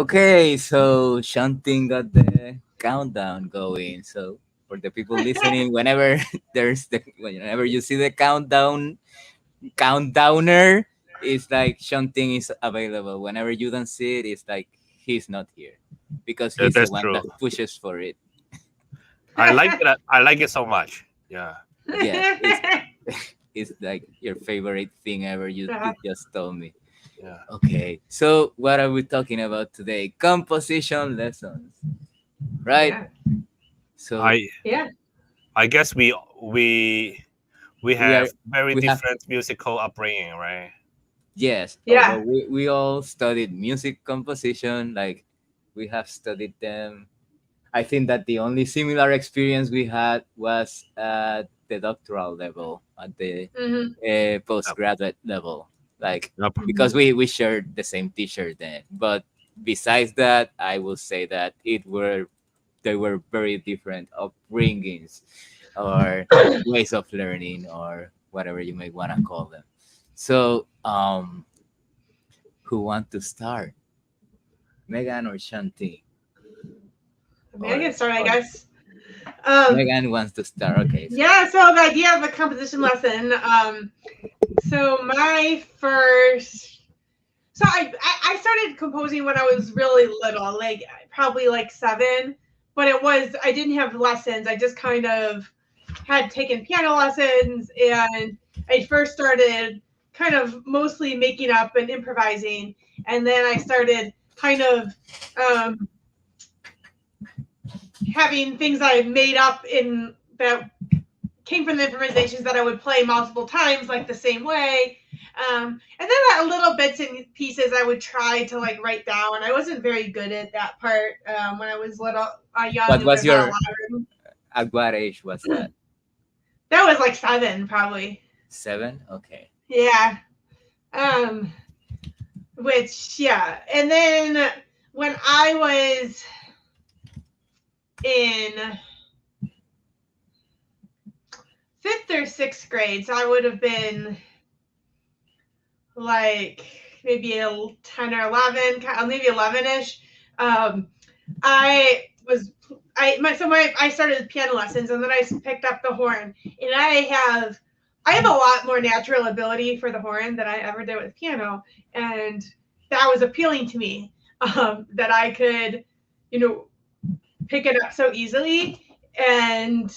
Okay, so Shanting got the countdown going. So for the people listening, whenever whenever you see the countdowner, it's like Shanting is available. Whenever you don't see it, it's like he's not here because he's the That's one true. that pushes for it. I like it. I like it so much. Yeah. Yes, it's it's like your favorite thing ever. You just told me. Yeah. Okay, so what are we talking about today? Composition lessons, right? Yeah. So I Yeah. I guess we we have are very we have different musical upbringing, right? yes, although Yeah. we all studied music composition, like we have studied them. I think that the only similar experience we had was at the doctoral level, at the Hmm. Yep. postgraduate level, like Yep. because Hmm. we shared the same teacher then. But besides that, I will say that they were very different upbringings or ways of learning or whatever you may want to call them. So, who want to start? Megan or Shanti? I mean, I Or, can start, I or guess. Um, Megan wants to start. Okay, so yeah. So the idea of a composition lesson. So my first. So I started composing when I was really little, like probably like 7. But I didn't have lessons. I just kind of had taken piano lessons, and I first started kind of mostly making up and improvising, and then I started kind of um, having things I made up in that came from the improvisations that I would play multiple times, like the same way. And then a little bits and pieces I would try to like write down. I wasn't very good at that part when I was little, young, what and was there's not a lot your of room. at what age was that? That was like 7, probably. 7? Okay. Yeah. Um, which yeah, and then when I was in 5th or 6th grade, so I would have been like maybe 10 or 11, maybe 11ish. Um, I was I started piano lessons, and then I picked up the horn, and I have a lot more natural ability for the horn than I ever did with piano, and that was appealing to me, that I could, you know, pick it up so easily. And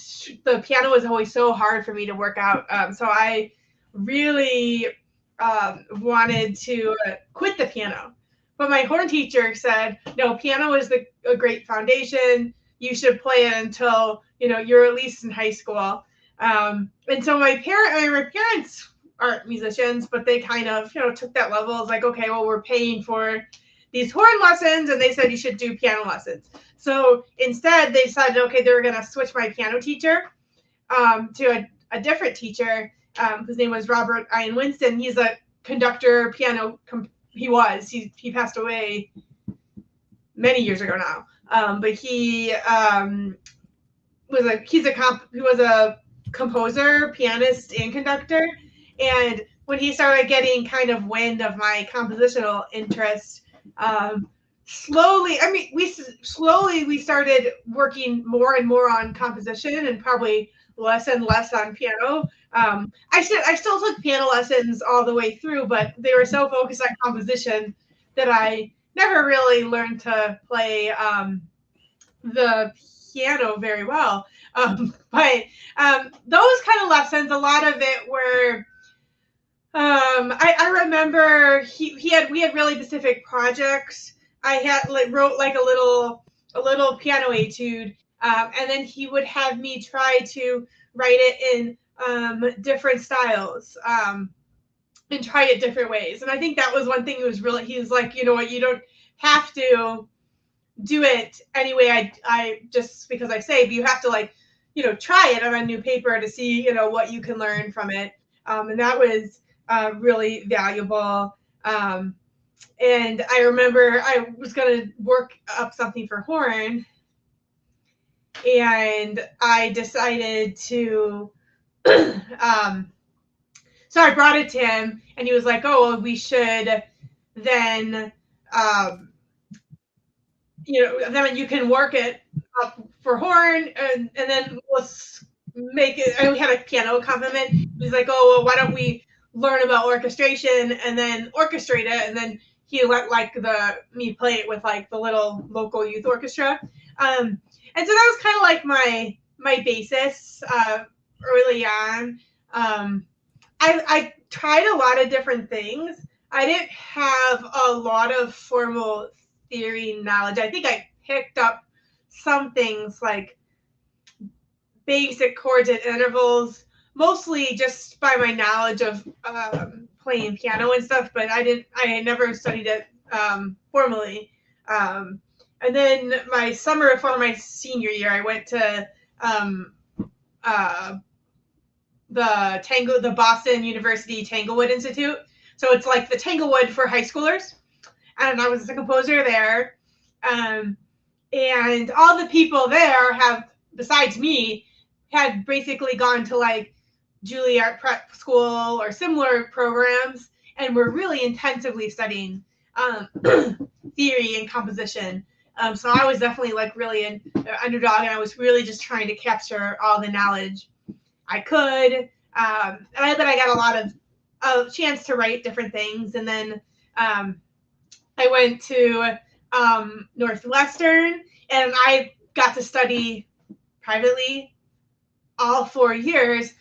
the piano was always so hard for me to work out. So I really wanted to quit the piano. But my horn teacher said, no, piano is a great foundation. You should play it until, you're at least in high school. And so my parents aren't musicians, but they kind of, took that level as like, okay, well, we're paying for these horn lessons, and they said you should do piano lessons. So instead, they decided, okay, they were going to switch my piano teacher to a different teacher whose name was Robert Ian Winston. He's a conductor, he passed away many years ago now. But he was a composer, pianist, and conductor. And when he started getting kind of wind of my compositional interest, um, we started working more and more on composition, and probably less and less on piano. I still took piano lessons all the way through, but they were so focused on composition that I never really learned to play the piano very well. But those kind of lessons, a lot of it were. I remember we had really specific projects. I had wrote like a little piano etude, and then he would have me try to write it in different styles, and try it different ways. And I think that was one thing. He was like, you know what, you don't have to do it anyway. I just because I say, but you have to try it on a new paper to see what you can learn from it. And that was really valuable. And I remember I was going to work up something for horn, and I decided to. So I brought it to him, and he was like, "Oh, well, we should then." Um, then you can work it up for horn, and then let's make it. And we had a piano accompaniment. He's like, oh, well, why don't we learn about orchestration and then orchestrate it? And then he let me play it with like the little local youth orchestra. And so that was kind of like my basis early on. I tried a lot of different things. I didn't have a lot of formal theory knowledge. I think I picked up some things like basic chords and intervals, mostly just by my knowledge of playing piano and stuff. But I never studied it formally. And then my summer before my senior year, I went to the Boston University Tanglewood Institute. So it's like the Tanglewood for high schoolers. And I was a composer there. And all the people there have, besides me, had basically gone to like Juilliard prep school or similar programs and were really intensively studying theory and composition. So I was definitely like really an underdog, and I was really just trying to capture all the knowledge I could. And I got a lot of chance to write different things. And then I went to Northwestern, and I got to study privately all 4 years.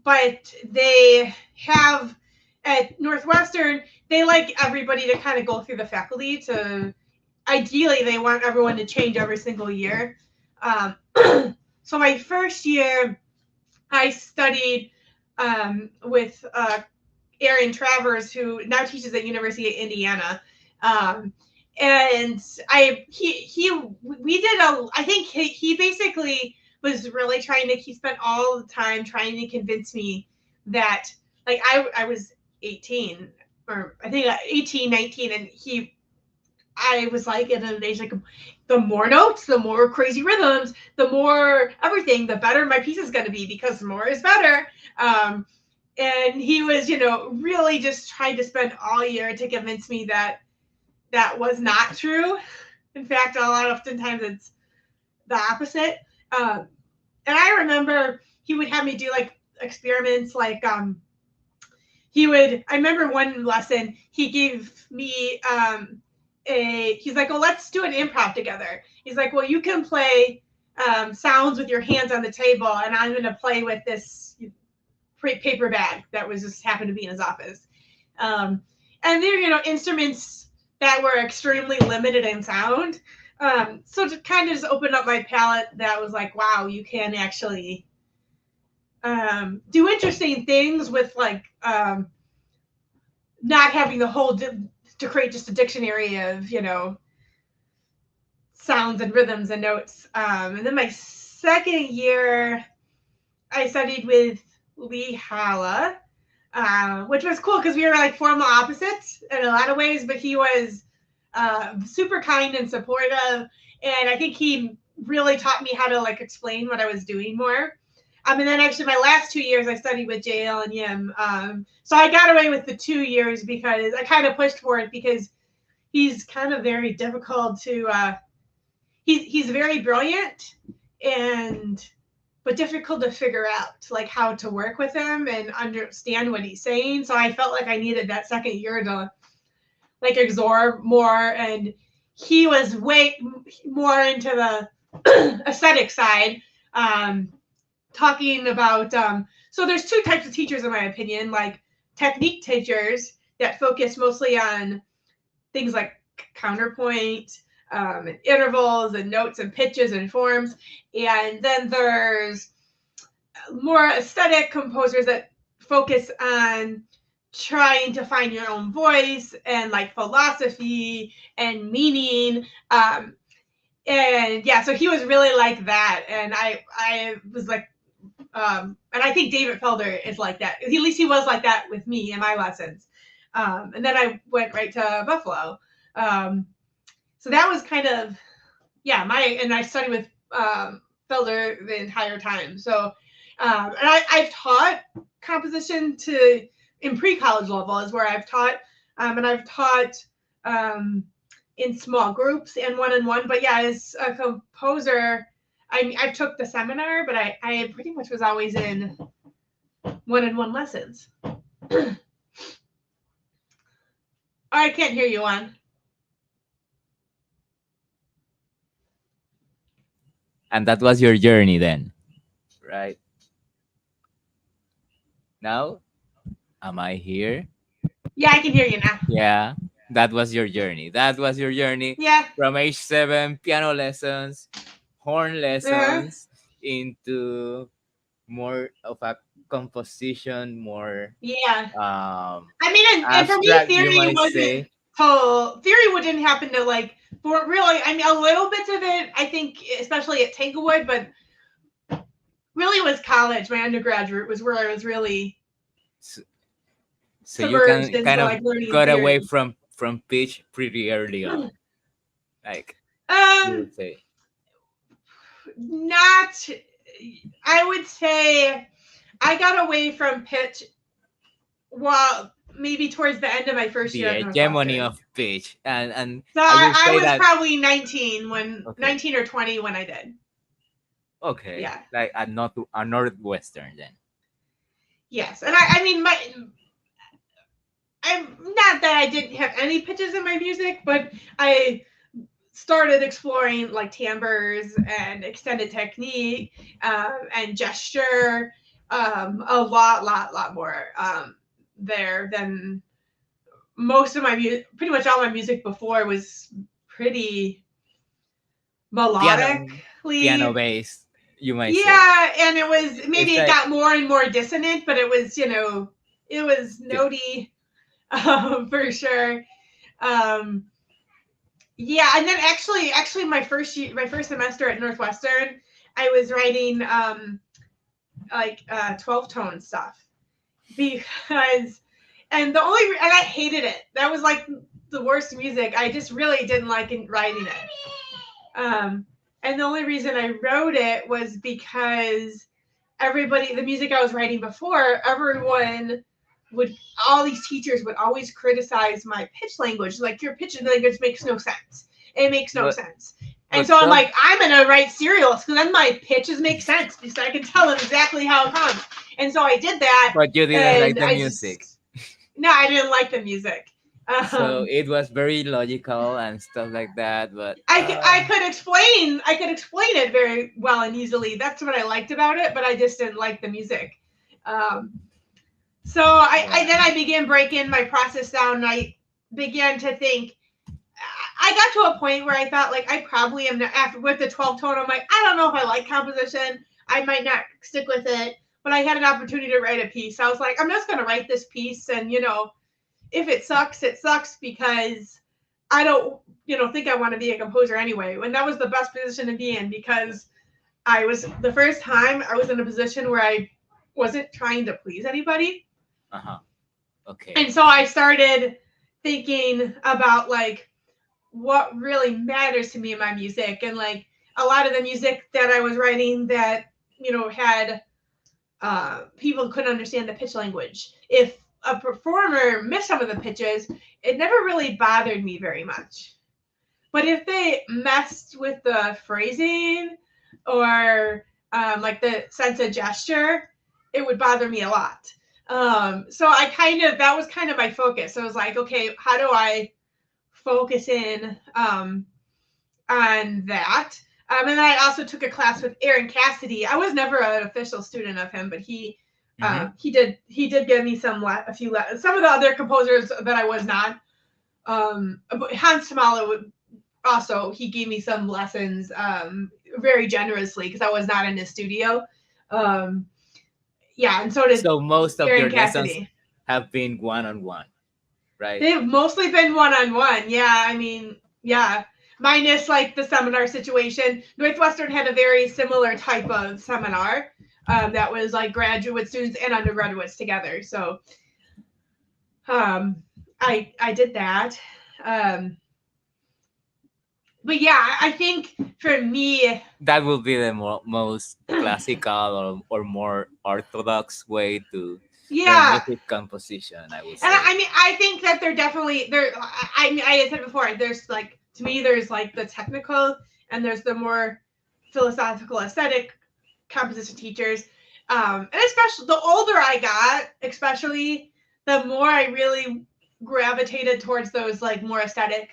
But they have at Northwestern, they like everybody to kind of go through the faculty to. Ideally, they want everyone to change every single year. So my first year, I studied with Aaron Travers, who now teaches at University of Indiana. And I think he basically was really he spent all the time trying to convince me that, like, I was 18, or I think 18, 19, and I was like at an age like, the more notes, the more crazy rhythms, the more everything, the better my piece is going to be, because more is better. And he was, really just trying to spend all year to convince me that was not true. In fact, oftentimes it's the opposite. And I remember he would have me do like experiments, like I remember one lesson he gave me he's like, well, let's do an improv together. He's like, well, you can play sounds with your hands on the table, and I'm going to play with this paper bag that was just happened to be in his office. And they're, instruments that were extremely limited in sound. So to kind of just open up my palette, that was like, wow, you can actually do interesting things with like not having the whole to create just a dictionary of, sounds and rhythms and notes. And then my second year, I studied with Lee Halla, which was cool because we were like formal opposites in a lot of ways, but he was super kind and supportive. And I think he really taught me how to like explain what I was doing more. And then actually my last 2 years I studied with JL and Yim. So I got away with the 2 years because I kind of pushed for it, because he's kind of very difficult to, he's very brilliant but difficult to figure out like how to work with him and understand what he's saying. So I felt like I needed that second year to like absorb more. And he was way more into the aesthetic side. Talking about, so there's two types of teachers in my opinion, like technique teachers that focus mostly on things like counterpoint, and intervals and notes and pitches and forms. And then there's more aesthetic composers that focus on trying to find your own voice and like philosophy and meaning. And yeah, so he was really like that. And I was like, and I think David Felder is like that. At least he was like that with me in my lessons. And then I went right to Buffalo. So that was kind of, yeah, and I studied with Felder the entire time. So, and I've taught composition in pre-college level is where I've taught, and I've taught in small groups and one-on-one. But yeah, as a composer, I took the seminar, but I pretty much was always in one-on-one lessons. Oh, I can't hear you, Juan. And that was your journey then, right? Now, am I here? Yeah, I can hear you now. Yeah, that was your journey. That was your journey Yeah. from age 7, piano lessons, horn Uh-huh. lessons, into more of a composition, more Yeah. um I mean, and for me, abstract, you theory might wasn't say. till theory didn't happen to like for really. I mean, a little bits of it, I think, especially at Tanglewood, but really it was college. My undergraduate was where I was really So, so you submerged can kind into of like learning got away theory. from pitch pretty early on, like you Um, would say. not. I would say I got away from pitch while maybe towards the end of my first The year at hegemony Northwestern. of pitch, and So I will I say was that. probably 19 when Okay, 19 or 20 when I did. okay, Yeah. like a northwestern then. Yes. And I mean I'm not that I didn't have any pitches in my music, but I started exploring like timbres and extended technique and gesture a lot more there than most of my music. Pretty much all my music before was pretty Piano, piano melodically. based, you might say. Yeah, and it was maybe It's it like got more and more dissonant, but it was it was yeah. notey for sure. Um, yeah, and then actually my first semester at Northwestern, I was writing like 12 tone stuff because and I hated it. That was like the worst music. I just really didn't like writing it. And the only reason I wrote it was because the music I was writing before, everyone would all these teachers would always criticize my pitch language. Like your pitch language makes no sense. It makes no but sense. And but so I'm some like, I'm gonna write serials because then my pitches make sense because I can tell them exactly how it comes. And so I did that, but you didn't like and the I music. just no, I didn't like the music. So Um, it was very logical and stuff like that, but I could explain it very well and easily. That's what I liked about it, but I just didn't like the music. Um, so I yeah. then I began breaking my process down and I began to think I got to a point where I thought like I probably am not, after with the 12 tone, I'm like, I don't know if I like composition. I might not stick with it. But I had an opportunity to write a piece. I was like, I'm just gonna write this piece and if it sucks because I don't, think I want to be a composer anyway. And that was the best position to be in because I was the first time I was in a position where I wasn't trying to please anybody. Uh-huh. Okay. And so I started thinking about like what really matters to me in my music and like a lot of the music that I was writing that, had people couldn't understand the pitch language. If a performer missed some of the pitches, it never really bothered me very much. But if they messed with the phrasing or like the sense of gesture, it would bother me a lot. So that was kind of my focus. So I was like, okay, how do I focus in on that? And then I also took a class with Aaron Cassidy. I was never an official student of him, but Mm-hmm. he did give me some of the other composers that I was not. But Hans Tamala would also he gave me some lessons very generously because I was not in his studio. Um, yeah, and so did So most of Aaron your lessons Cassidy. have been one on one, right? They've mostly been one-on-one. Yeah, I mean, yeah. Minus like the seminar situation. Northwestern had a very similar type of seminar that was like graduate students and undergraduates together. So I did that. Um, but yeah, I think for me, That will be the most classical or more orthodox way to learn yeah. music composition, I would And say. I mean, I think that they're definitely there. I said before, there's like to me, there's like the technical and there's the more philosophical, aesthetic composition teachers. And especially the older I got, especially the more I really gravitated towards those like more aesthetic,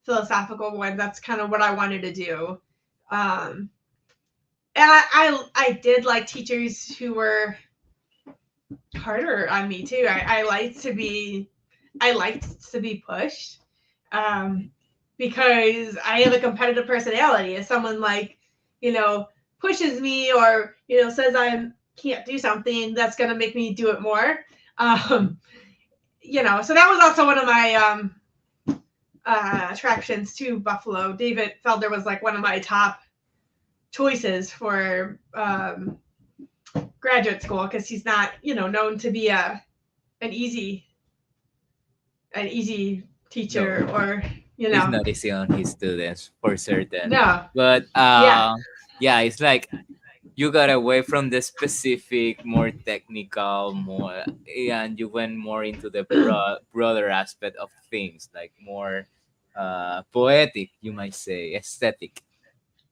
philosophical ones. That's kind of what I wanted to do. Um, and I did like teachers who were harder on me too. I liked to be pushed, um, because I have a competitive personality. If someone like, pushes me or says I can't do something, that's gonna make me do it more. Um, so that was also one of my attractions to Buffalo. David Felder was like one of my top choices for graduate school because he's not, known to be an easy teacher No, or he's not easy on his students for certain. no, But yeah, yeah, it's like you got away from the specific, more technical, more, and you went more into the broader aspect of things, like more poetic, you might say, aesthetic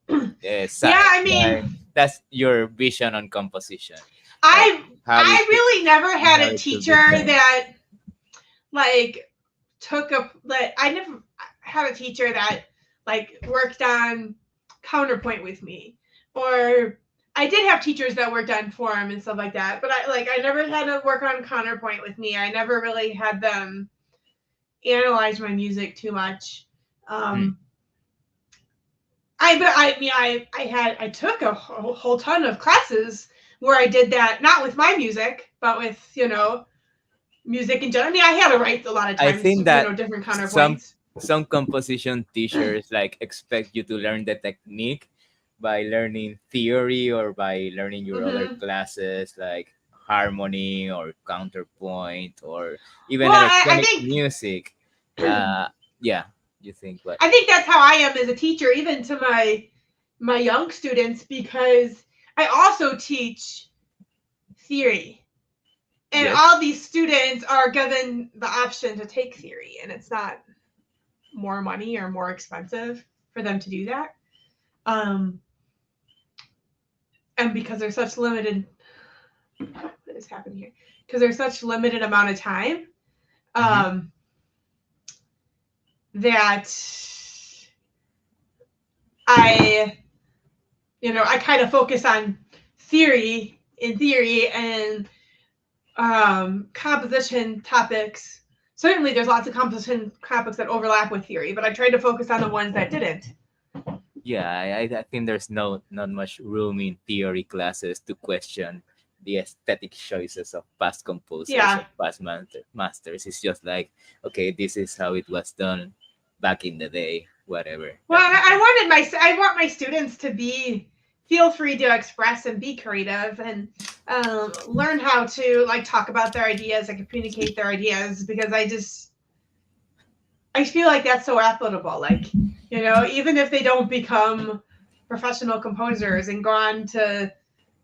yeah. side. I Like mean, that's your vision on composition. Like I how it I really never had how a it should teacher be done. that like I never had a teacher that like worked on counterpoint with me, or I did have teachers that worked on form and stuff like that, but I never had to work on counterpoint with me. I never really had them analyze my music too much. Mm. um I took a whole ton of classes where I did that, not with my music but with music in general. I mean, I had to write a lot of I times, think that different some counterpoints. some composition teachers like expect you to learn the technique by learning theory or by learning your other Hmm. classes like harmony or counterpoint or even Well, I electronic think music. Uh, yeah, you think what? I think that's how I am as a teacher, even to my young students, because I also teach theory, and Yes, all these students are given the option to take theory, and it's not more money or more expensive for them to do that. Um, and because there's such limited, what is happening here? Because there's such limited amount of time, hmm um, that I, I kind of focus on theory and composition topics. Certainly, there's lots of composition topics that overlap with theory, but I tried to focus on the ones that didn't. yeah. I think there's not much room in theory classes to question the aesthetic choices of past composers Yeah. or past masters. It's just like, okay, this is how it was done back in the day, whatever. Well, That I want my students to feel free to express and be creative and learn how to like talk about their ideas and communicate their ideas, because I feel like that's so applicable. Like, even if they don't become professional composers and go on to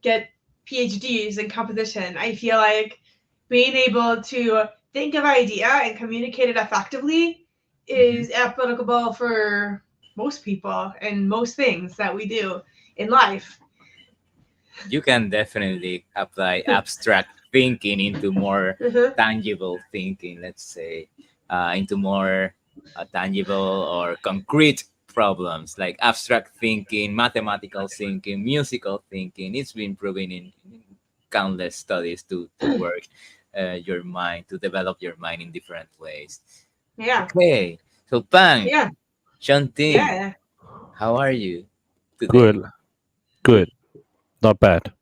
get PhDs in composition, I feel like being able to think of idea and communicate it effectively Mhm. is applicable for most people and most things that we do in life. You can definitely apply abstract thinking into more Uh-huh. tangible thinking, let's say, into more tangible or concrete problems like abstract thinking, mathematical thinking, musical thinking. It's been proven in countless studies to work your mind, to develop your mind in different ways. Yeah. Okay, so Pang, Yeah. Shanting, Yeah. how are you today? Good, good, not bad.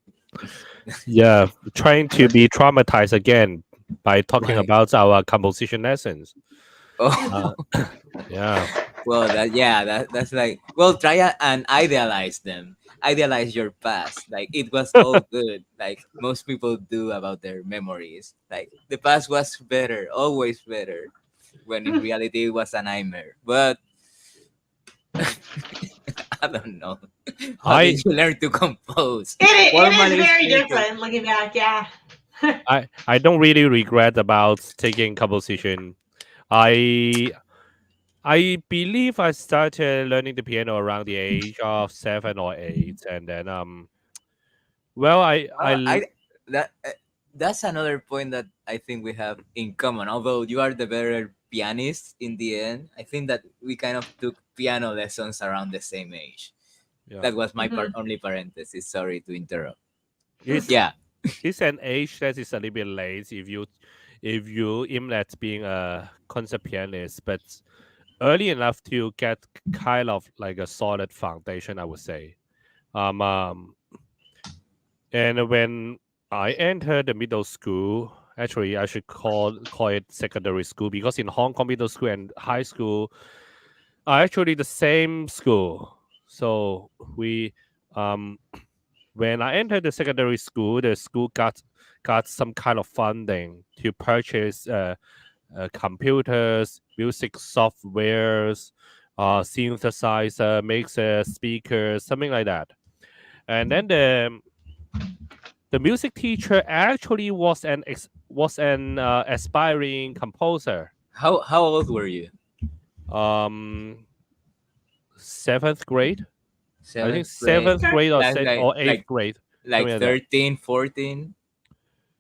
Yeah, trying to be traumatized again by talking Why? about our composition lessons. Oh, Uh, yeah, well, that's like, well, try and idealize them. Idealize your past. Like it was all good. Like most people do about their memories. Like the past was better, always better. When in reality it was a nightmare. But I don't know. How did I, you learn to compose? It is Formally very speaking. different looking back. Yeah. I don't really regret about taking composition. I I believe I started learning the piano around the age of 7 or 8, and then well, I that that's another point that I think we have in common. Although you are the better pianist in the end, I think that we kind of took piano lessons around the same age. yeah, That was my Mhm. only parenthesis. Sorry to interrupt. it's Yeah. it's an age that is a little bit late if you aim at being a concert pianist, but early enough to get kind of like a solid foundation, I would say. Um, um and when I entered the middle school, actually I should call it secondary school because in Hong Kong middle school and high school are actually the same school. So we um when I entered the secondary school, the school got some kind of funding to purchase computers, music softwares, synthesizer, mixers, speakers, something like that. And then the music teacher actually was an aspiring composer. How old were you? Um, seventh grade, I think Seventh grade. seventh Okay. grade or Like like eighth like grade, like something like that. 13, 14,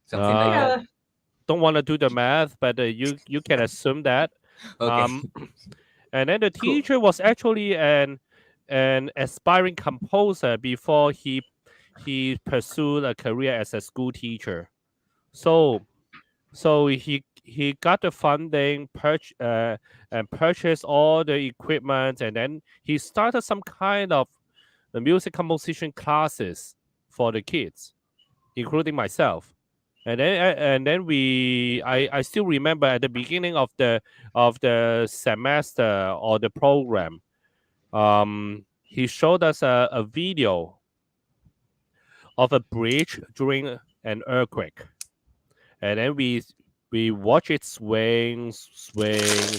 something like Uh, that. Yeah. don't want to do the math, but you can assume that. Okay. Um, and then the Cool. teacher was actually an aspiring composer before he pursued a career as a school teacher. So he got the funding, and purchased all the equipment, and then he started some kind of the music composition classes for the kids, including myself. And then I still remember at the beginning of the semester or the program, he showed us a video of a bridge during an earthquake, and then we watch it swing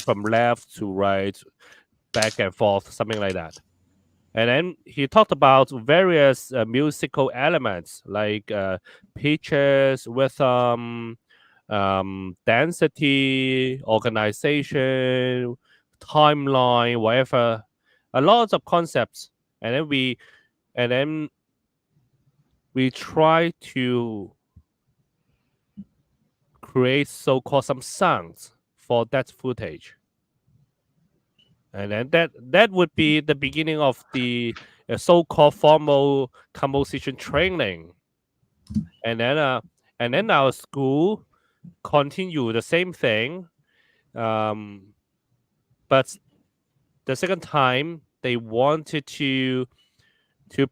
from left to right, back and forth, something like that. And then he talked about various musical elements like pitches, rhythm, density, organization, timeline, whatever, a lot of concepts. And then we try to create so-called some sounds for that footage. And then that would be the beginning of the so-called formal composition training. And then our school continue the same thing, um, but the second time they wanted to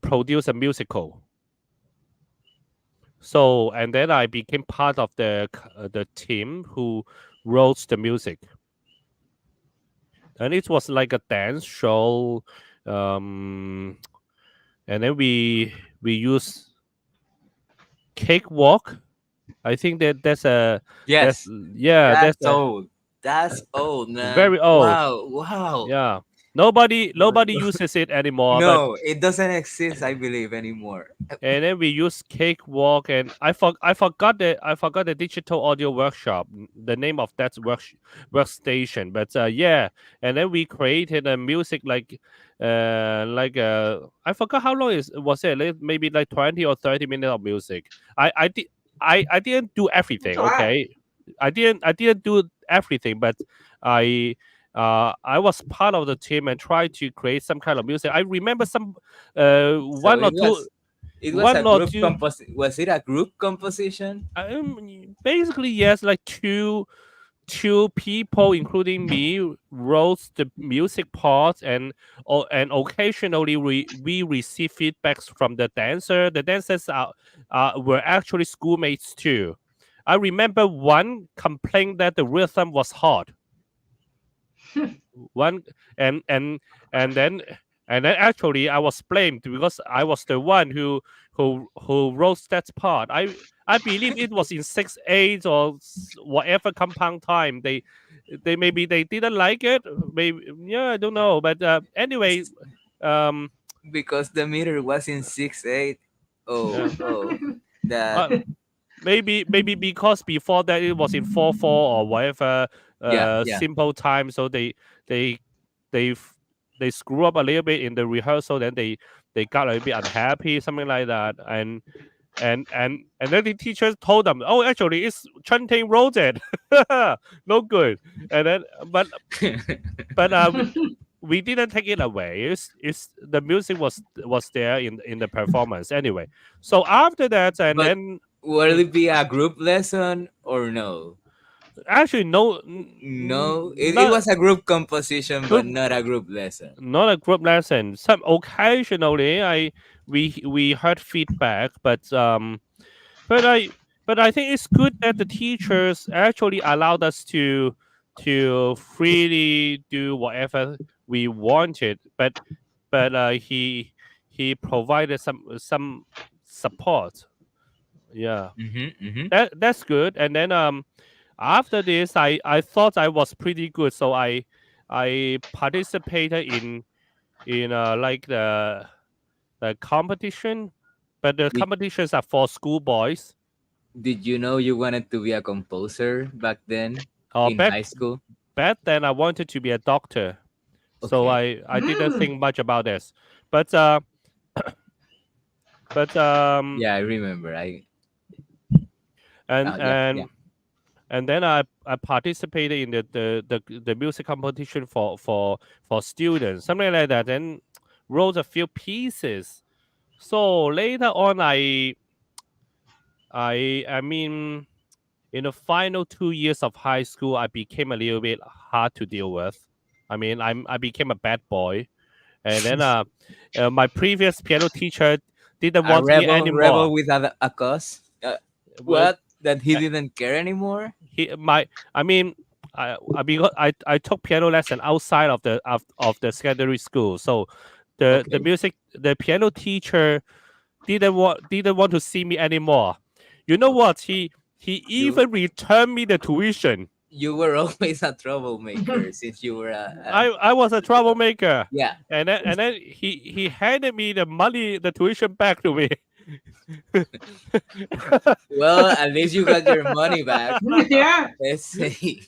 produce a musical. So and then I became part of the team who wrote the music, and it was like a dance show. Um, and then we use cakewalk. I think that's Yes. that's That's old. That's old, man. very old. Wow. Wow. Yeah, nobody uses it anymore. But No, it doesn't exist, I believe, anymore. and then we use cakewalk, and I forgot the digital audio workshop, the name of that workstation. But yeah, and then we created a music I forgot how long was it, maybe like 20 or 30 minutes of music. I didn't do That's everything. a lot. Okay, I didn't do everything, but I. I was part of the team and tried to create some kind of music. I remember some So one or two it was a one or group two was it a group composition? basically yes, like two people including me wrote the music part, and occasionally we receive feedbacks from the dancers were actually schoolmates too. I remember one complained that the rhythm was hard. One and and and then actually I was blamed because I was the one who wrote that part. I believe it was in 6/8 or whatever compound time. They maybe they didn't like it. Maybe, yeah, I don't know. But anyway, um, Because the meter was in 6/8. Oh, yeah, oh. That uh, maybe because before that it was in 4/4 or whatever yeah, yeah. simple time. So they they screw up a little bit in the rehearsal, then they got a little bit unhappy, something like that, and then the teachers told them, oh, actually, it's Chanting wrote it, no good, and then we didn't take it away. It's the music was there in the performance anyway. So after that, and But then will mm, it be a group lesson or no? actually no, No, it not was a group composition, but group, not a group lesson. not a group lesson. Some occasionally we heard feedback, but I think it's good that the teachers actually allowed us to freely do whatever we wanted. But he provided some support. Yeah, Mm-hmm. that's good. And then after this, I thought I was pretty good, so I participated in like the competition, but the Did, competitions are for schoolboys. did you know you wanted to be a composer back then Uh, in back high school? back then I wanted to be a doctor, so Okay. I didn't Mm. think much about this. But but Yeah, I remember. I and Yeah, yeah. and and then I participated in the music competition for students, something like that. Then wrote a few pieces. So later on, I mean, in the final 2 years of high school, I became a little bit hard to deal with. I mean, I became a bad boy, and then my previous piano teacher didn't A want me rebel anymore. with a cause. Well, What? That he uh, didn't care anymore? he my I mean because I took piano lesson outside of the secondary school, so Okay. the piano teacher didn't want to see me anymore. You know Okay. what? He You even returned me the tuition. you were always a troublemaker since you were I was a troublemaker, yeah. and then he handed me the money, the tuition back to me. Well, at least you got your money back. Yeah. Let's say.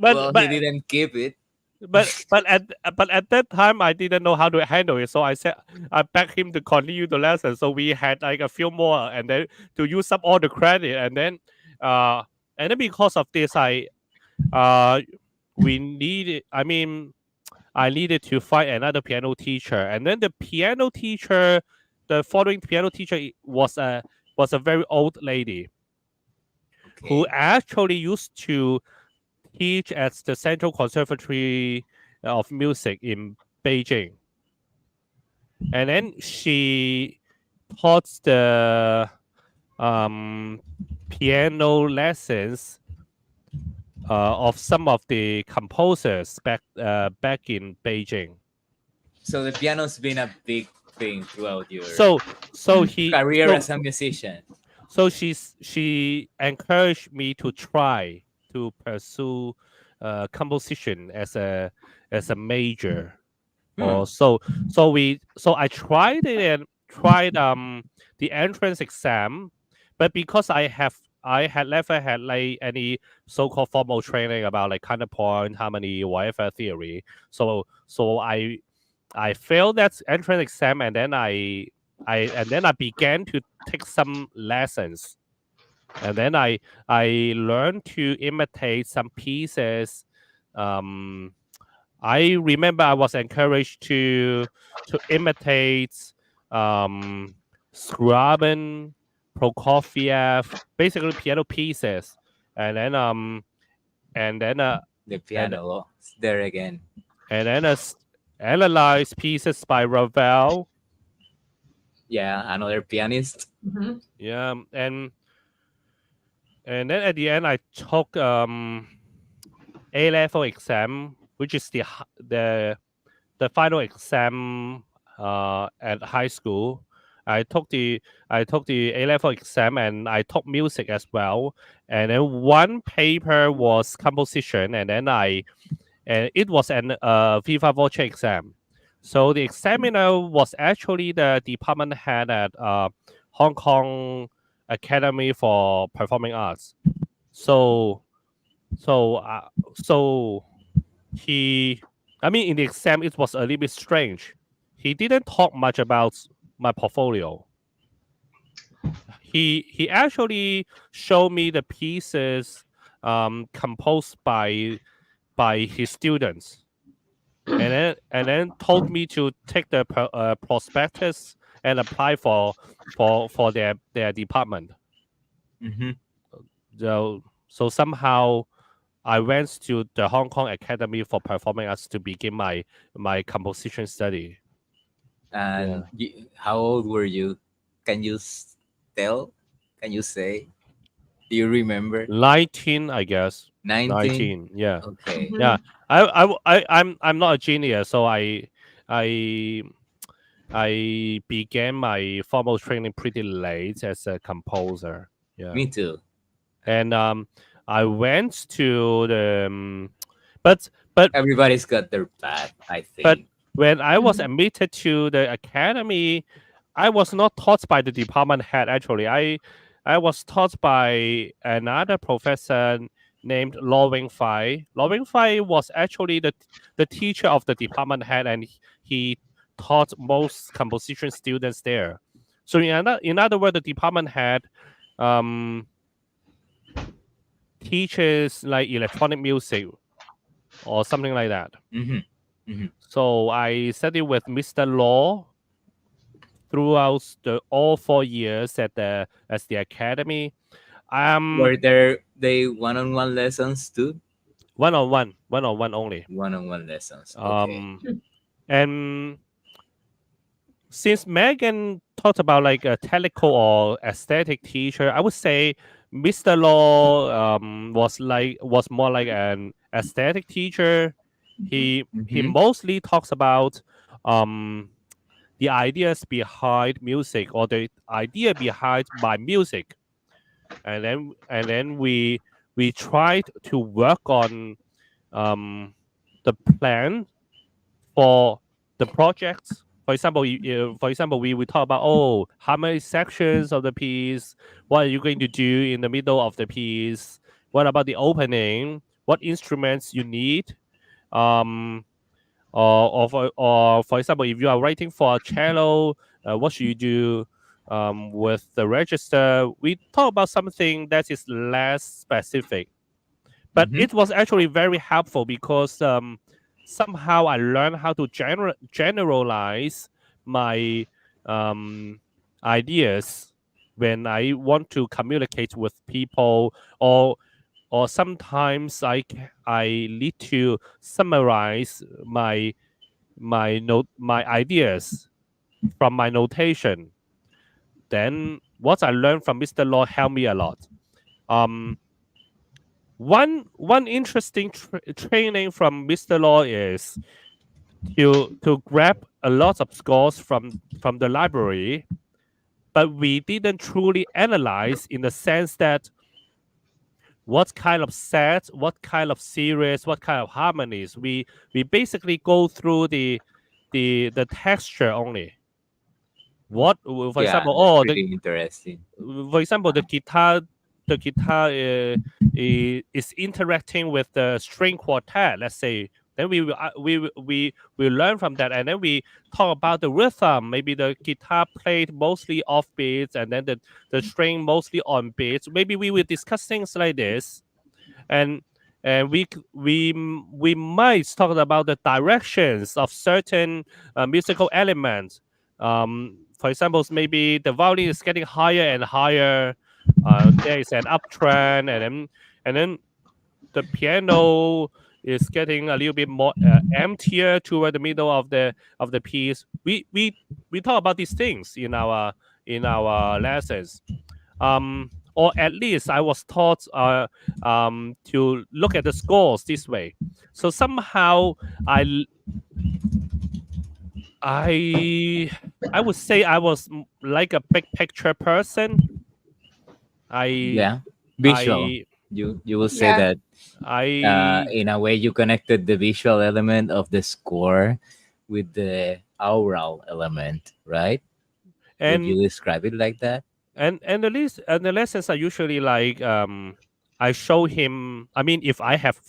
but Well, he but didn't keep it. but at that time I didn't know how to handle it, so I said I begged him to continue the lesson. So we had like a few more, and then to use up all the credit, uh and then because of this, uh we needed. I mean, I needed to find another piano teacher, and then the piano teacher, the following piano teacher was a very old lady who Okay. actually used to teach at the Central Conservatory of Music in Beijing, and then she taught the um, piano lessons of some of the composers back in Beijing. So the piano's been a big thing throughout your So so he career so as a musician. so she encouraged me to try to pursue composition as a major. Hmm. Or so I tried it and tried the entrance exam, but because I had never had like any so-called formal training about like counterpoint, harmony, whatever theory. So I failed that entrance exam, and then I began to take some lessons, and then I learned to imitate some pieces. Um, I remember I was encouraged to imitate um, Scriabin, Prokofiev, basically piano pieces, and then and then The and piano, oh, it's there again. and then analyze pieces by Ravel. Yeah, another pianist. Mhm. Yeah, and then at the end I took A level exam, which is the final exam at high school. I took the I took the A level exam, and I took music as well. And then one paper was composition, and it was an Viva Voce exam. So the examiner was actually the department head at Hong Kong Academy for Performing Arts. So so uh, so he I mean, in the exam, it was a little bit strange. He didn't talk much about my portfolio. He actually showed me the pieces composed by his students, and then told me to take the prospectus and apply for their department. Mm-hmm. So somehow I went to the Hong Kong Academy for Performing Arts to begin my composition study. And Yeah, how old were you? Can you tell? Can you say? Do you remember? 19, I guess. 19? 19. Yeah, Okay. yeah. Mhm. I'm not a genius, so I I began my formal training pretty late as a composer. Yeah, Me too. and I went to the but but Everybody's got their path, I but think. when I was Mhm. admitted to the academy, I was not taught by the department head. Actually, I was taught by another professor named Law Wing Fai. Law Wing Fai was actually the teacher of the department head, and he taught most composition students there. So in other words, the department head um, teaches like electronic music or something like that. Mm-hmm. Mm-hmm. So I studied with Mr. Law throughout the all 4 years at the academy. Were there they one-on-one lessons too? One on one only. One-on-one lessons. Okay. Um, and since Megan talked about like a technical or aesthetic teacher, I would say Mr. Law was more like an aesthetic teacher. He Mm-hmm. mostly talks about um the ideas behind music or the idea behind my music, and then we tried to work on um the plan for the projects. For example, we talk about, oh, how many sections of the piece, what are you going to do in the middle of the piece, what about the opening, what instruments you need, um or for example, if you are writing for a cello, what should you do with the register. We talk about something that is less specific, but Mm-hmm. it was actually very helpful because somehow I learned how to generalize my um, ideas when I want to communicate with people, or sometimes I need to summarize my ideas from my notation. Then what I learned from Mr. Law helped me a lot. Um, one interesting training from Mr. Law is to grab a lot of scores from the library, but we didn't truly analyze in the sense that what kind of sets, what kind of series, what kind of harmonies. We basically go through the texture only. What, for Yeah, example, that's oh, really interesting. for example, the guitar is interacting with the string quartet. Let's say, then we learn from that, and then we talk about the rhythm. Maybe the guitar played mostly off beats, and then the string mostly on beats. Maybe we will discuss things like this, and we might talk about the directions of certain musical elements. For example, maybe the violin is getting higher and higher. There is an uptrend, and then the piano is getting a little bit more emptier toward the middle of the piece. We talk about these things in our lessons. Or at least I was taught to look at the scores this way. So somehow I l- I I would say I was like a big picture person. I Yeah. Visual. I You will say Yeah. that I in a way you connected the visual element of the score with the aural element, right? Would you and describe it like that? and the lessons are usually like I show him. I mean, if I have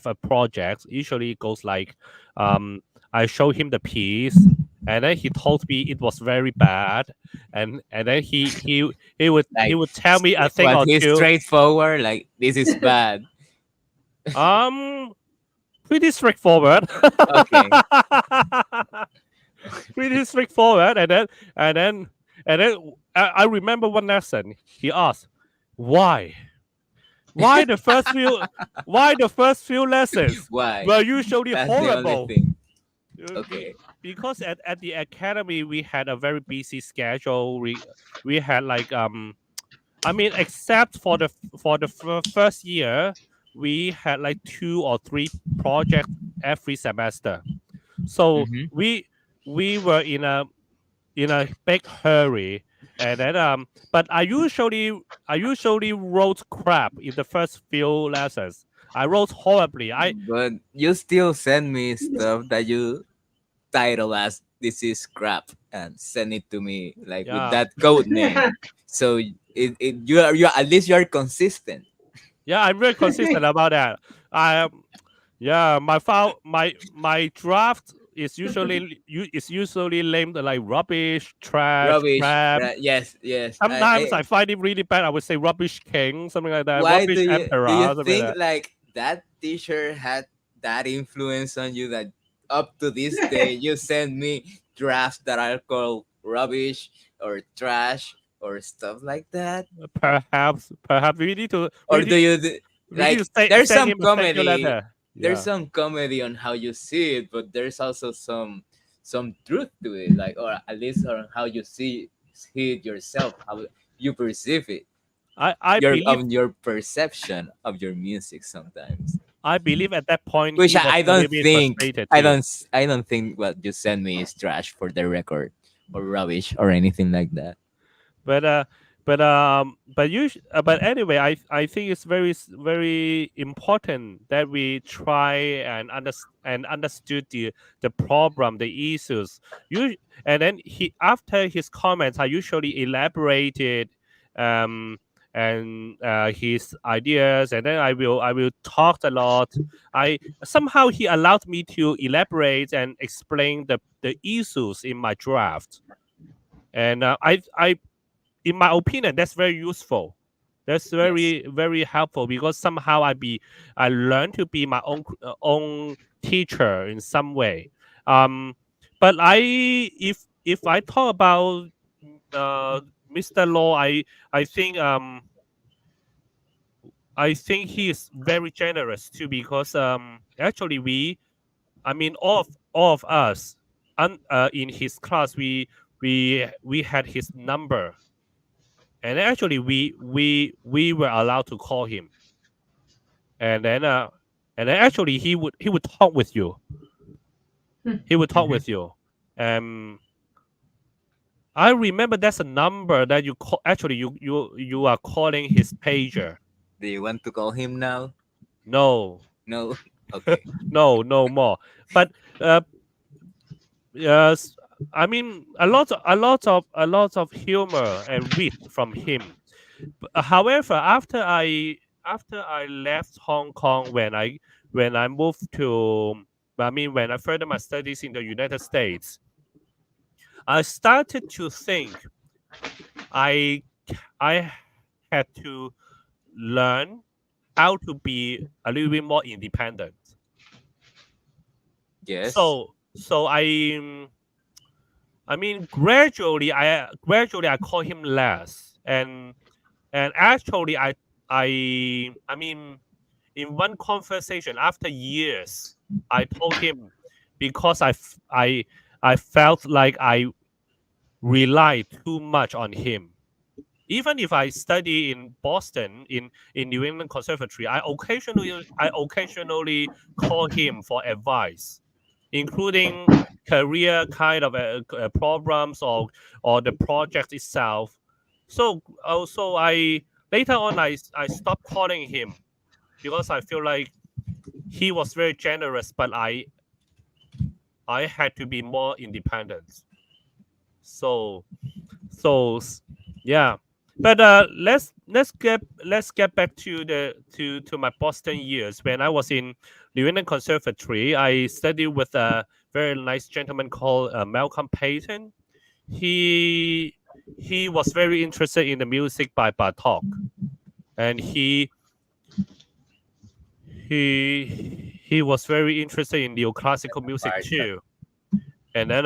a project, usually it goes like, um, I show him the piece, and then he told me it was very bad, and then he Like, would tell me a thing was or he two. straightforward? Like, this is bad. Um, Pretty straightforward. Okay. Pretty straightforward, and then and then I remember one lesson. He asked, "Why? Why the first few? Why the first few lessons Why? were usually That's the only horrible?" thing. We Okay. because at the academy we had a very busy schedule. We had like I mean, except for first year, we had like two or three projects every semester. So Mm-hmm. we were in a big hurry, and then but I usually wrote crap in the first few lessons. I wrote horribly. But you still send me stuff that you title as "This is crap" and send it to me like with Yeah, that code name. So you are, at least you are consistent. yeah, I'm very consistent about that. I Yeah, my file, my draft is usually named like rubbish, trash, Rubbish. crap. Right? Yes, yes. Sometimes I find it really bad. I would say rubbish king, something like that. Why Rubbish do you emperor, something think like like that teacher had that influence on you that up to this day you send me drafts that are called rubbish or trash or stuff like that? that. Perhaps Or do you we need to like there's send some him a thank you comedy, letter. there's Yeah, some comedy on how you see it, but there's also some truth to it, like, or at least on how you see it yourself, how you perceive it, I believe your perception of your music sometimes. at that point Which he was I a little don't bit think frustrated too. I don't think what you send me is trash for the record or rubbish or anything like that. but but anyway, I think it's very important that we try and understood the problem, the issues. You And then he after his comments, I usually elaborated um and his ideas, and then I will talk a lot. I Somehow he allowed me to elaborate and explain the issues in my draft, and I in my opinion, that's very useful. That's Yes. very helpful, because somehow I learn to be my own teacher in some way. Um, but if I talk about Mr. Law, I think he is very generous too, because actually I mean all of us in his class, we had his number, and actually we were allowed to call him, and then actually he would talk with you. He would talk Hmm. with you. um I remember that's a number that you call. Actually, you are calling his pager. Do you want to call him now? No, No. Okay. no more. But uh yes, I mean a lot of humor and wit from him. However, after I left Hong Kong, when I moved to, I mean, when I further my studies in the United States, I started to think I I had to learn how to be a little bit more independent. Yes. I mean, gradually I call him less, and actually I mean, in one conversation after years, I told him, because I felt like I relied too much on him. Even if I study in Boston in New England Conservatory, I occasionally call him for advice, including career kind of problems, or the project itself. So also I later on I stopped calling him, because I feel like he was very generous, but I had to be more independent. So so s- yeah. But let's get back to to my Boston years when I was in New England Conservatory. I studied with a very nice gentleman called Malcolm Payton. He he was very interested in the music by Bartok, and he was very interested in neoclassical music Part of- too. And then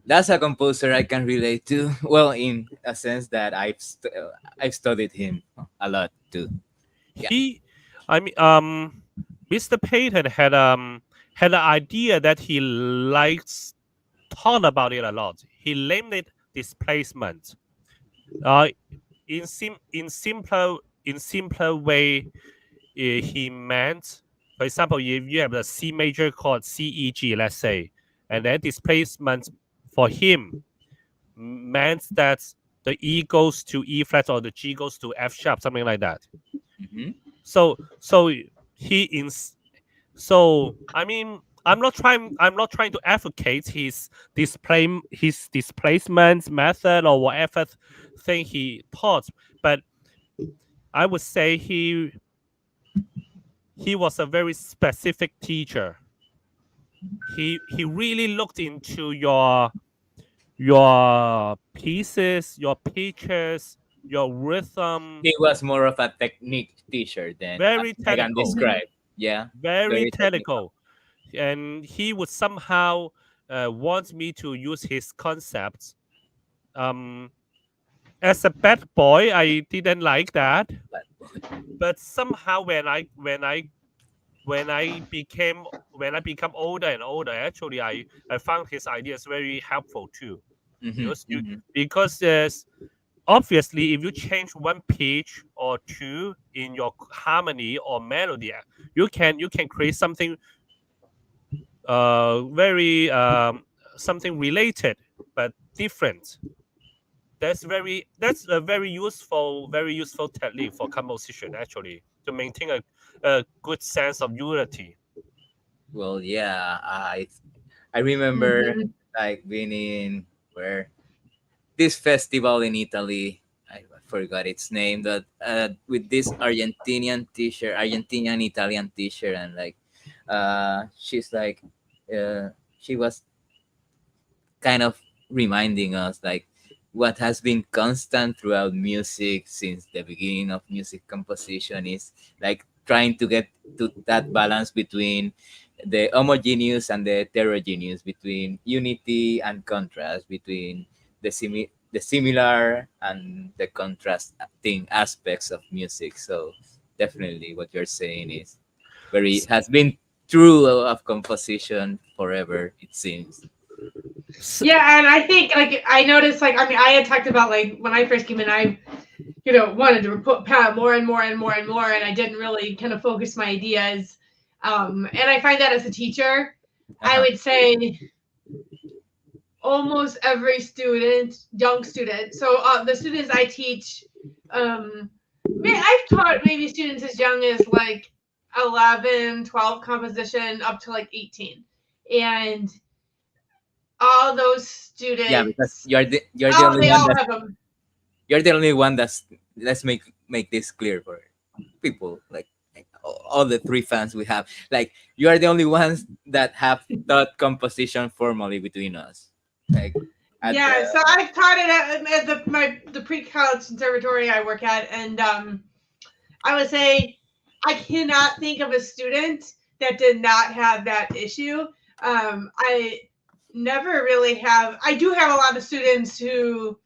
That's a composer I can relate to. Well, in a sense that I've studied him a lot too. Yeah. he I mean Mr. Payton had an idea that he likes thought about it a lot. He named it displacement. Uh, in simpler way, he meant, for example, if you have a C major chord CEG, let's say, and then displacement for him meant that the E goes to E flat or the G goes to F sharp, something like that. Hmm. So he in so I mean I'm not trying to advocate his displacement method or whatever thing he taught, but I would say he was a very specific teacher. He really looked into your pieces, your pitches, your rhythm. He was more of a technique teacher than Very I can technical, Mhm. describe. Yeah, very very technical. technical. And he would somehow want me to use his concepts. Um, as a bad boy, I didn't like that. But But somehow, when I become older and older, actually, I found his ideas very helpful too. hmm Because you hmm because there's obviously if you change one pitch or two in your harmony or melody, you can create something very something related but different. That's a very useful technique for composition actually to maintain a good sense of unity. well, yeah, I remember Mhm. like being in where this festival in Italy. I forgot its name, but with this Argentinian Italian teacher, and like, she's like, she was kind of reminding us like what has been constant throughout music since the beginning of music composition is like trying to get to that balance between the homogeneous and the heterogeneous, between unity and contrast, between the similar and the contrasting aspects of music. So definitely what you're saying is very S- has been true of composition forever, it seems. s- Yeah, and I think like I noticed like I mean I had talked about like when I first came in I wanted to put Pat more and more and more and more and I didn't really kind of focus my ideas. And I find that as a teacher, I Uh-huh. would say almost every student, young student. So the students I teach, I've taught maybe students as young as like 11, 12 composition up to like 18. And all those Yeah, because students, you're the only they one all that's have them. you're the only one that's let's make this clear for people like all the three fans we have. Like you are the only ones that have taught composition formally between us. Like at the Yeah, so I've taught it at the pre-college conservatory I work at, and I would say I cannot think of a student that did not have that issue. I never really have. I do have a lot of students who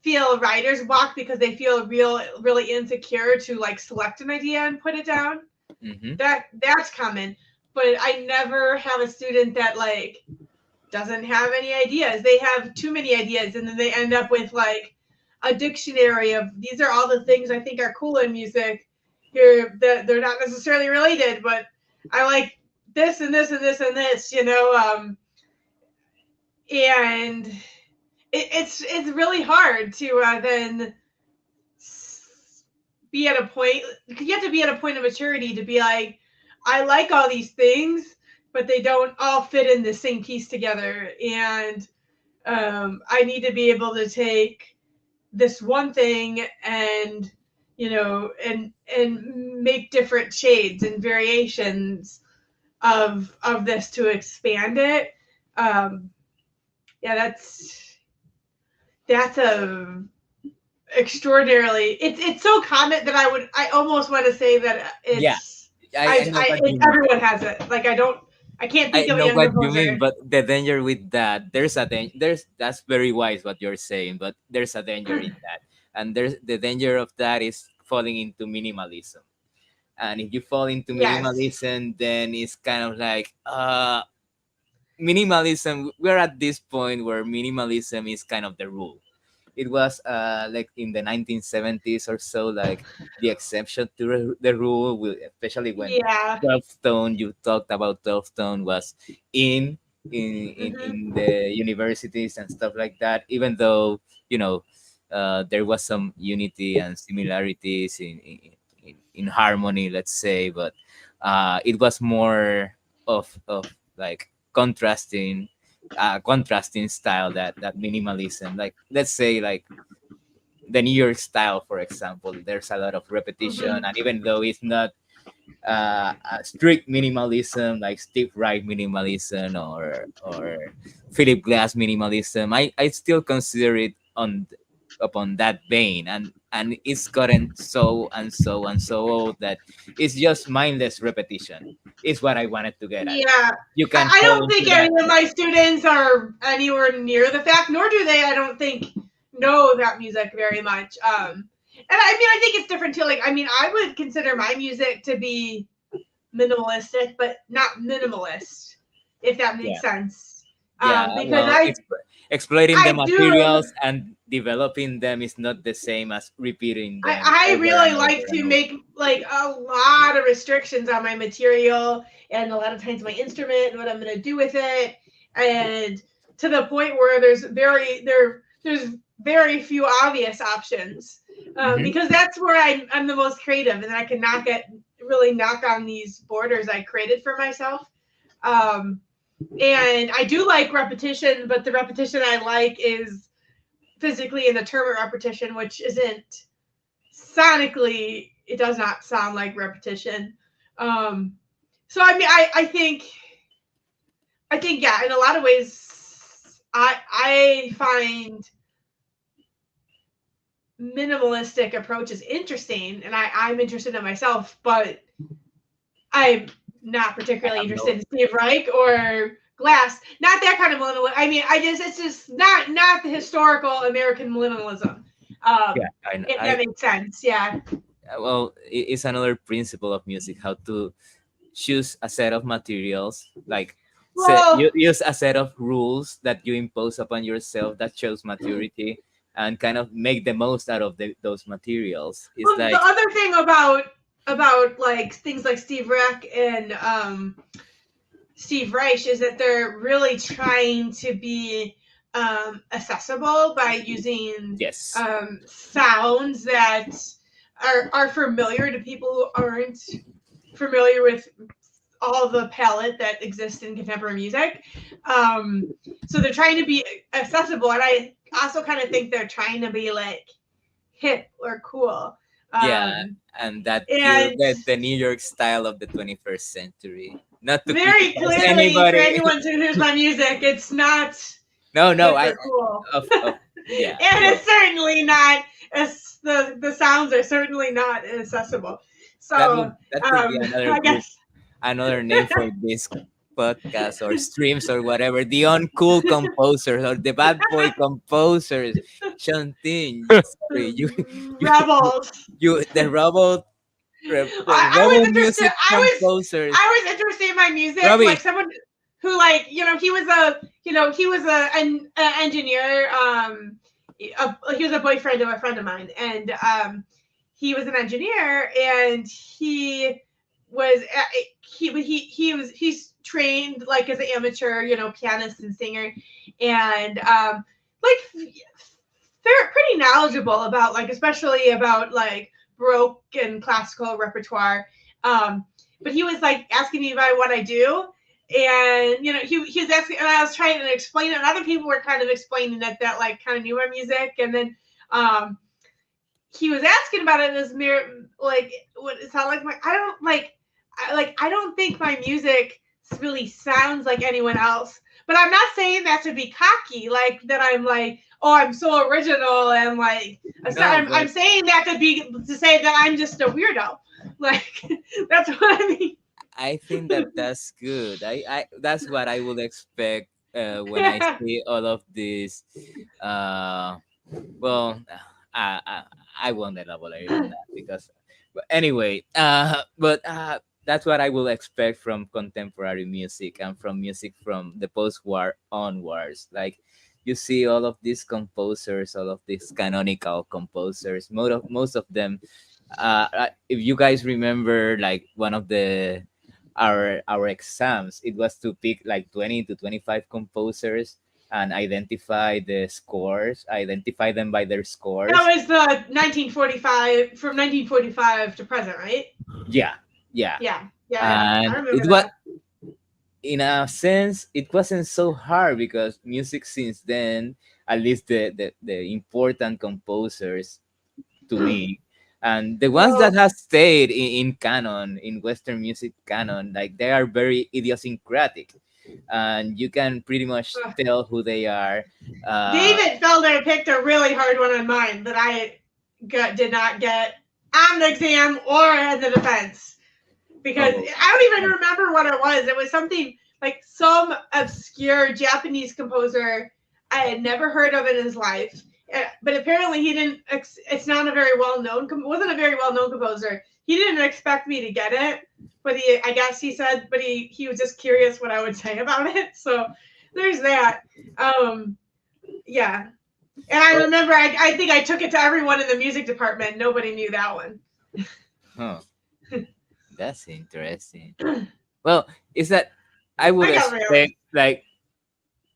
feel writer's block because they feel really insecure to like select an idea and put it down. hmm That's common, but I never have a student that like doesn't have any ideas. They have too many ideas, and then they end up with like a dictionary of these are all the things I think are cool in music. Here, that they're not necessarily related, but I like this and this and this and this. And it's really hard to then be at a point. You have to be at a point of maturity to be like, I like all these things, but they don't all fit in the same piece together, and I need to be able to take this one thing and and make different shades and variations of this to expand it. Um, yeah, that's a extraordinarily it's so common that I almost want to say that Yeah, it's I know what you mean. everyone has it. Like I can't think I of a know young what you mean, composer. but the danger with that, there's that's very wise what you're saying, but there's a danger in that, and there's the danger of that is falling into minimalism. And if you fall into Yes. minimalism, then it's kind of like minimalism. We're at this point where minimalism is kind of the rule. It was like in the 1970s or so, like the exception to the rule, especially when Yeah. 12 tone, you talked about 12 tone was in in Hmm. the universities and stuff like that, even though you know there was some unity and similarities in harmony, let's say, but it was more of like contrasting style, that minimalism, like let's say like the New York style, for example. There's a lot of repetition, Hmm. and even though it's not a strict minimalism like Steve Reich minimalism or Philip Glass minimalism, I still consider it on upon that vein, and it's gotten so and so and so old that it's just mindless repetition. Is what I wanted to get at. Yeah. You can I fall don't into think any that. of my students are anywhere near the fact, nor do they, I don't think, know that music very much. And I mean, I think it's different too. Like, I mean, I would consider my music to be minimalistic, but not minimalist, if that makes Yeah. sense. Yeah, Because well, exploiting the I do, materials and developing them is not the same as repeating them I over really and over like and to over. make like a lot of restrictions on my material and a lot of times my instrument and what I'm going to do with it, and to the point where there's very few obvious options, Hmm. because that's where I'm the most creative, and then I can really knock on these borders I created for myself. Um, and I do like repetition, but the repetition I like is physically in the term of repetition, which isn't sonically, it does not sound like repetition. Um, so I mean, I think yeah, in a lot of ways, I find minimalistic approaches interesting, and I'm interested in myself, but I'm not I particularly have interested no. in Steve Reich or Glass. Not that kind of millennial. I mean, it's just not the historical American millennialism. Yeah, If that makes sense, yeah. well, it's another principle of music how to choose a set of materials, like you Well, use a set of rules that you impose upon yourself that shows maturity, and kind of make the most out of those materials. It's well, the like other thing about like things like Steve Reich and Steve Reich is that they're really trying to be accessible by using yes, sounds that are familiar to people who aren't familiar with all the palette that exists in contemporary music. So they're trying to be accessible, and I also kind of think they're trying to be like hip or cool. yeah, Um, and that you and get the New York style of the 21st century. Not to very criticize clearly, for anybody. anyone who hears my music, it's not No, no, hip I or cool. of yeah, And well, it's certainly not as the sounds are certainly not accessible. So that could be another I group, guess another name for this podcast or streams or whatever. The uncool composers or the bad boy composers. Shantin, sorry, you, rebels. the the I was rebel interested. music composers. I was interested in my music, like Robbie, someone who, like, he was an engineer. He was a boyfriend of a friend of mine, and he was an engineer, and was he's trained like as an amateur, pianist and singer, and like they're pretty knowledgeable about, like, especially about like Baroque and classical repertoire. Um, but he was like asking me about what I do. And he was asking, and I was trying to explain it, and other people were kind of explaining it that like kind of knew my music. And then Um, he was asking about it in his mirror, like what it sounded like. I don't like, I don't think my music really sounds like anyone else. But I'm not saying that to be cocky, like that I'm like, oh, I'm so original and like, No, I'm but saying that to say that I'm just a weirdo. Like that's what I mean. I think that that's good. That's what I would expect when I see all of this. Uh, well, I won't elaborate on that because, but anyway, that's what I will expect from contemporary music and from music from the post-war onwards. Like you see all of these composers, all of these canonical composers. Most of them, if you guys remember, like one of the our exams, it was to pick like 20 to 25 composers and identify them by their That scores. was the 1945 from 1945 to present, right? Yeah, yeah. Yeah, yeah, yeah. I And remember it was, that. in a sense, it wasn't so hard because music since then, at least the important composers to me, and the ones that Well, have stayed in canon, in Western music canon, like they are very idiosyncratic, and you can pretty much tell who they are. uh David Felder picked a really hard one on mine that did not get on the exam or in the defense because oh, I don't even remember what it was. It was something like some obscure Japanese composer I had never heard of in his life. But apparently he didn't. It's not a very well known. Wasn't a very well known composer. He didn't expect me to get it, but I guess he said, but he was just curious what I would say about it. So there's that. Um, yeah, and I well, remember I think I took it to everyone in the music department. Nobody knew that one. huh, that's interesting. Well, is that I would I got my own. expect, like,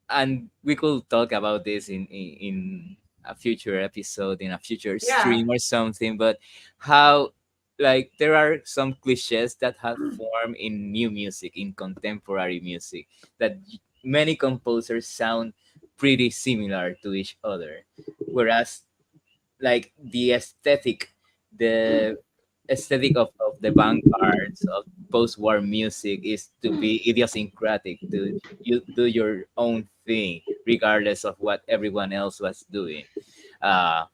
and we could talk about this in a future episode, in a future Yeah. stream or something, but how, like, there are some cliches that have formed in new music, in contemporary music, that many composers sound pretty similar to each other, whereas, like, the aesthetic of the vanguards of post-war music is to be idiosyncratic, to you do your own thing regardless of what everyone else was doing. uh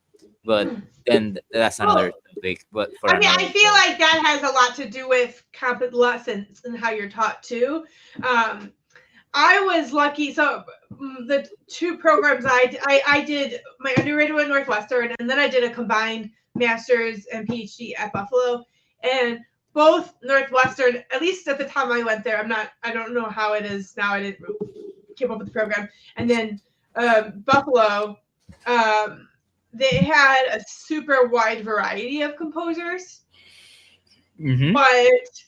but then that's another Well, topic, but for I mean, another I feel day. like that has a lot to do with lessons and how you're taught too. Um, I was lucky. So the two programs I did my undergraduate at Northwestern, and then I did a combined master's and PhD at Buffalo. And both Northwestern, at least at the time I went there, I don't know how it is now. I didn't keep up with the program. And then Buffalo, um, they had a super wide variety of composers, Mm-hmm. but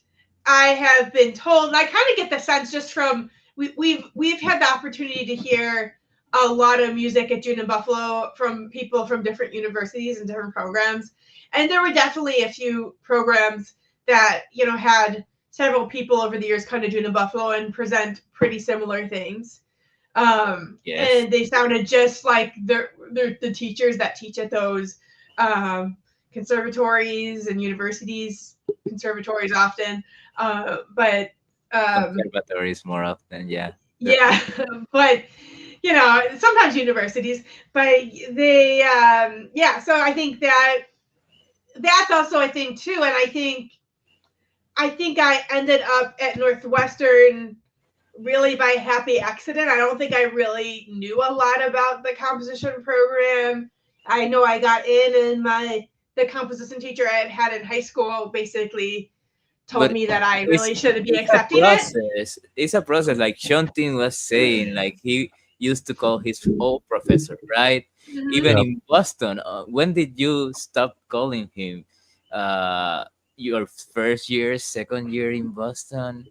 I have been told, and I kind of get the sense just from we've had the opportunity to hear a lot of music at June and Buffalo from people from different universities and different programs, and there were definitely a few programs that had several people over the years come to June and Buffalo and present pretty similar things. Yes. And they sounded just like the teachers that teach at those um, conservatories and universities. Conservatories often, but Conservatories more often, yeah, yeah, definitely. but sometimes universities, but they yeah. So I think that's also a thing too, and I think I ended up at Northwestern really by happy accident. I don't think I really knew a lot about the composition program. I know I got in, and the composition teacher I had in high school basically told But me that I it's really shouldn't be it's a accepting it. process. It's a process. Like Shontin was saying, like he used to call his old professor, right? Even Hmm. Yep. in Boston. When did you stop calling him? Your first year, second year in Boston.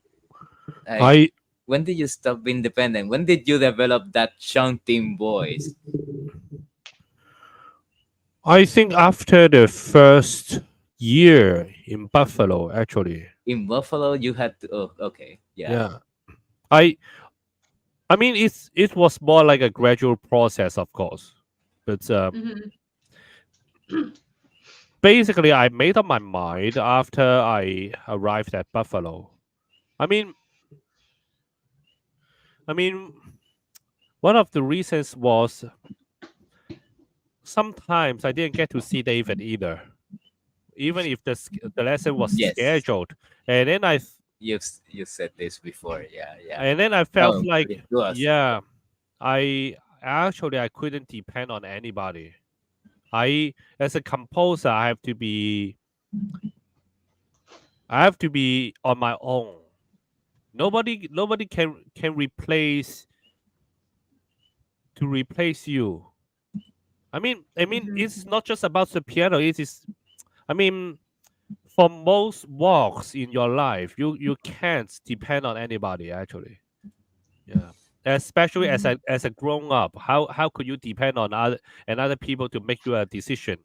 Like, I when did you stop being independent? When did you develop that Shontin voice? I think after the first year in Buffalo, actually, In Buffalo, you had to. Oh, okay, yeah. yeah. I I mean, it was more like a gradual process, of course, but Hmm. Basically, I made up my mind after I arrived at Buffalo. I mean, I mean, one of the reasons was sometimes I didn't get to see David either, even if the lesson was Yes, scheduled. And then you said this before. Yeah, yeah. I felt Oh, like, it was. yeah, I couldn't depend on anybody. As a composer, I have to be on my own. Nobody can replace you. Mhm. It's not just about the piano. It is. I mean, for most walks in your life, you can't depend on anybody actually. Yeah. Especially Mhm. as a grown up, how could you depend on other people to make you a decision?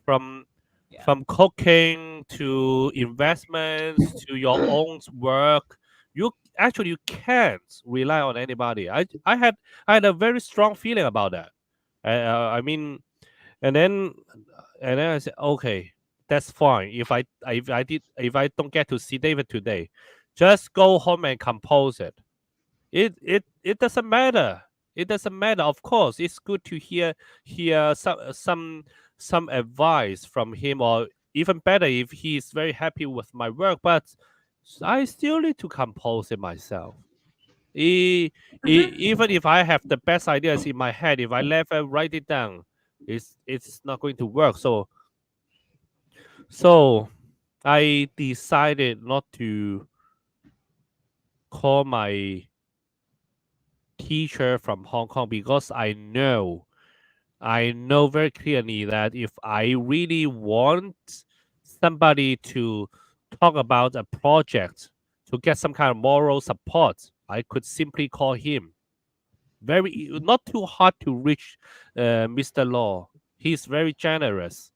From Yeah. cooking to investments to your own work, you can't rely on anybody. I had a very strong feeling about that. I mean, and then I said, okay, that's fine. If I don't get to see David today, just go home and compose it. It doesn't matter. It doesn't matter. Of course, it's good to hear some advice from him, or even better if he is very happy with my work. But I still need to compose it myself. E- Mhm. Even if I have the best ideas in my head, if I never write it down, it's not going to work. So I decided not to call my teacher from Hong Kong because I know very clearly that if I really want somebody to talk about a project to get some kind of moral support, I could simply call him. Not too hard to reach, Mr. Law. He's very generous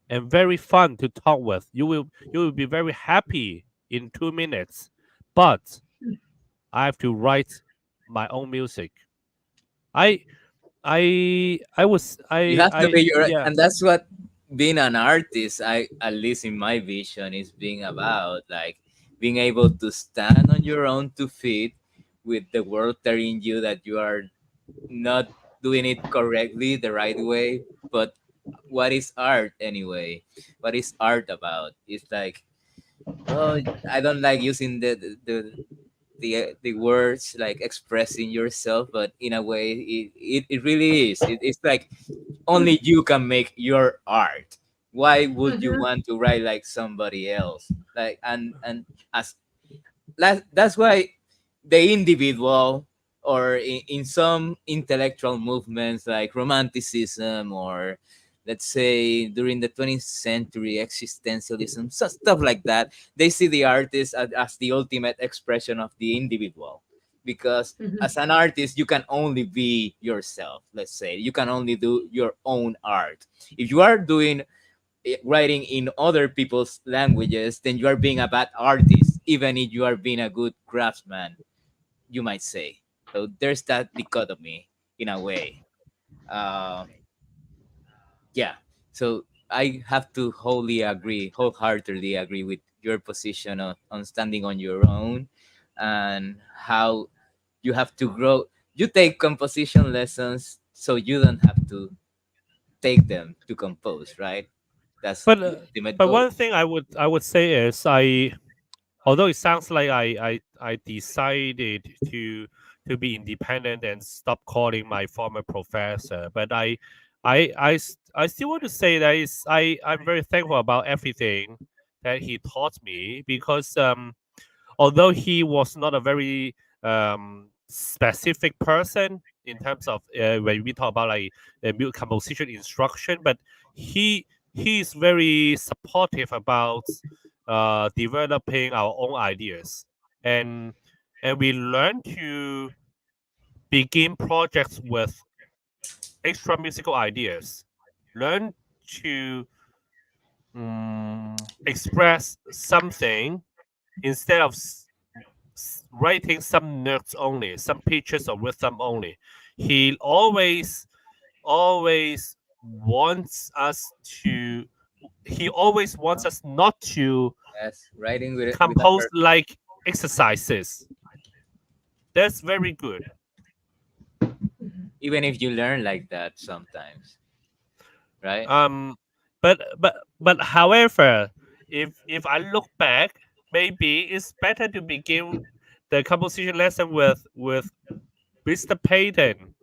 and very fun to talk with. You will be very happy in 2 minutes, but I have to write my own music. I You have to I be your, yeah. and that's what being an artist, I at least in my vision, is being about, like being able to stand on your own 2 feet with the world telling you that you are not doing it correctly, the right way. But what is art anyway? What is art about? It's like, well, I don't like using the words like expressing yourself, but in a way it really is. It's like only you can make your art. Why would you Mhm. want to write like somebody else? Like, and as that's why the individual, or in some intellectual movements like romanticism, or let's say during the 20th century existentialism, stuff like that, they see the artist as the ultimate expression of the individual, because Mhm. as an artist you can only be yourself. Let's say you can only do your own art. If you are doing writing in other people's languages, then you are being a bad artist, even if you are being a good craftsman, you might say. So there's that dichotomy in a way. Uh, yeah. So I have to wholeheartedly agree with your position on standing on your own, and how you have to grow. You take composition lessons so you don't have to take them to compose, right? That's But the ultimate but goal. one thing I would say is although it sounds like I decided to be independent and stop calling my former professor, but I still want to say that I'm very thankful about everything that he taught me because although he was not a very specific person in terms of when we talk about like composition instruction, but he is very supportive about developing our own ideas, and we learn to begin projects with extra musical ideas, learn to express something instead of writing some notes only, some pictures of rhythm only. He always wants us to he always wants us not to Yes, writing with a compose purpose. like exercises. That's very good. Even if you learn like that sometimes, right? Um, but however, if I look back, maybe it's better to begin the composition lesson with Mr. Payton